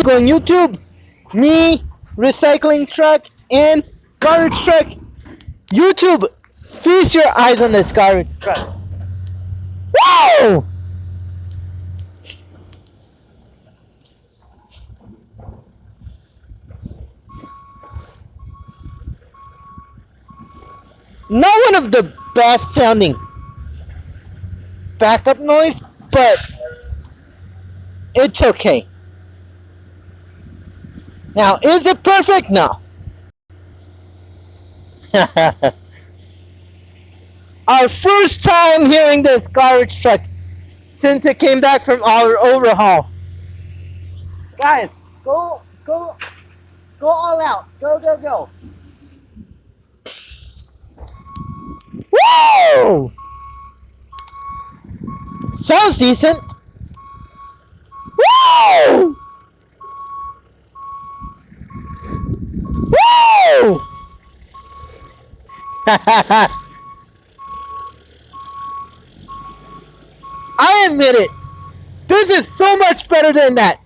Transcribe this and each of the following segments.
going YouTube? Me, recycling truck, and garbage truck. YouTube, feast your eyes on this garbage truck. Whoa! Not one of the best sounding backup noise, but it's okay. Now, is it perfect? No. Our first time hearing this garbage truck since it came back from our overhaul. Guys, go all out. Go. Woo! Sounds decent. Woo! Woo! I admit it. This is so much better than that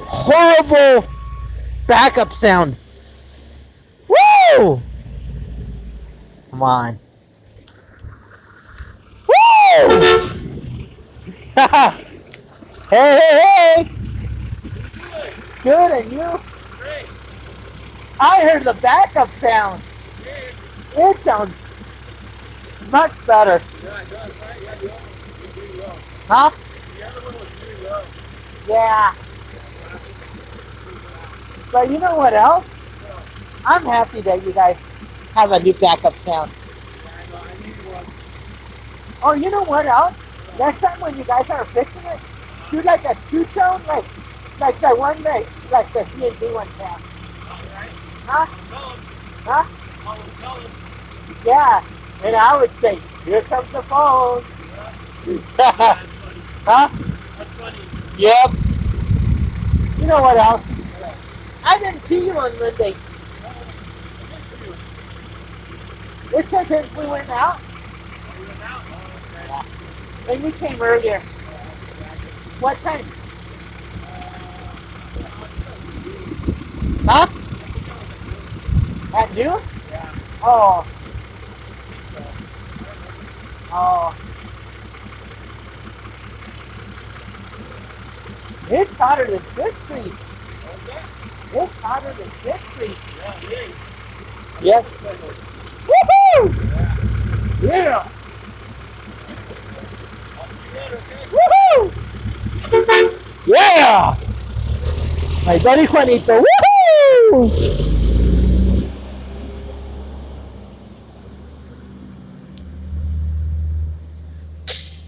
horrible backup sound. Woo! Come on. Woo! Hey! Good, and you? Great. I heard the backup sound. It sounds much better. Yeah, it does, right? Yeah, the other one was doing well. Huh? The other one was doing well. Yeah. But you know what else? I'm happy that you guys have a new backup sound. Yeah, I know. I need one. Oh, you know what else? Next time when you guys are fixing it, do like a two-tone, like the one like the C&D one sound. All right. Huh? Tell him. Huh? Tell him. Yeah. And I would say, here comes the phone. Yeah, that's funny. Huh? That's funny. Yep. You know what else? I didn't see you on Monday. It's because we went out. We went out? Oh, okay. And you came earlier. What time? Huh? At noon? Yeah. Oh. Oh. It's hotter than Fifth Street. It's hotter than Fifth Street. Yeah, it is. Yes. Woohoo! Yeah. Woohoo! Yeah! My buddy Juanito. Woohoo!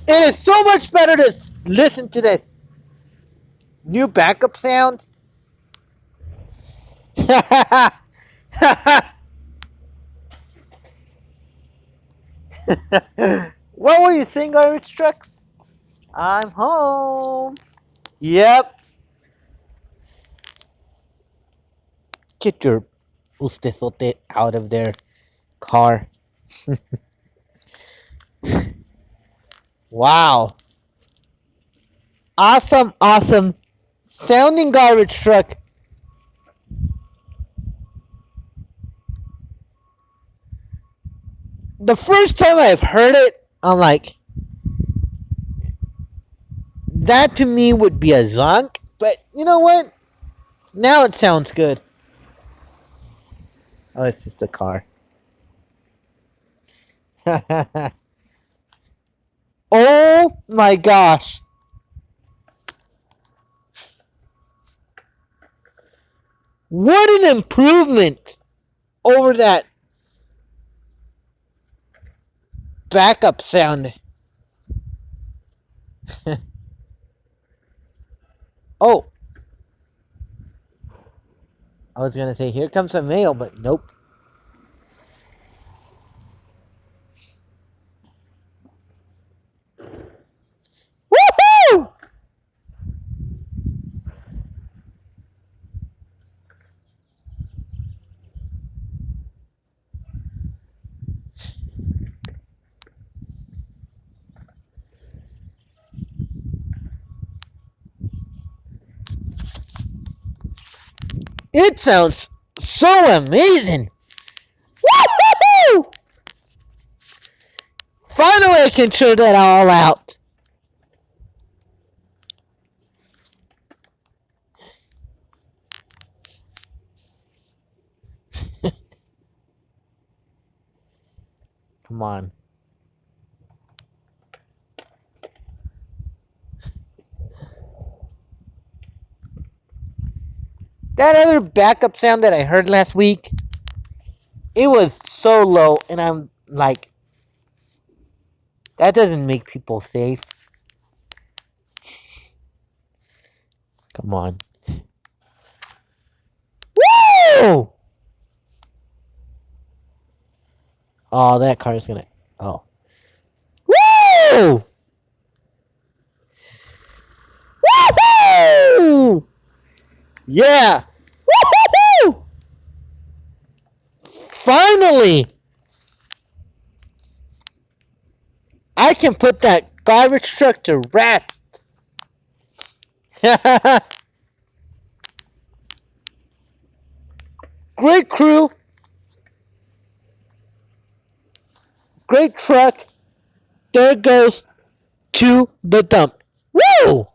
It is so much better to listen to this new backup sound. What were you saying, garbage trucks? I'm home. Yep. Get your ustezote out of their car. Wow. Awesome sounding garbage truck. The first time I've heard it, I'm like, that to me would be a zonk, but you know what? Now it sounds good. Oh, it's just a car. Oh my gosh. What an improvement over that backup sound. Oh. I was going to say, here comes some mail, but nope. Woohoo! It sounds so amazing. Woo-hoo-hoo! Finally, I can show that all out. Come on. That other backup sound that I heard last week, it was so low, and I'm like, that doesn't make people safe. Come on. Woo! Oh, that car is gonna. Oh. Woo! Woohoo! Yeah! Woohoo! Finally! I can put that garbage truck to rest. Great crew. Great truck. There goes to the dump. Woo!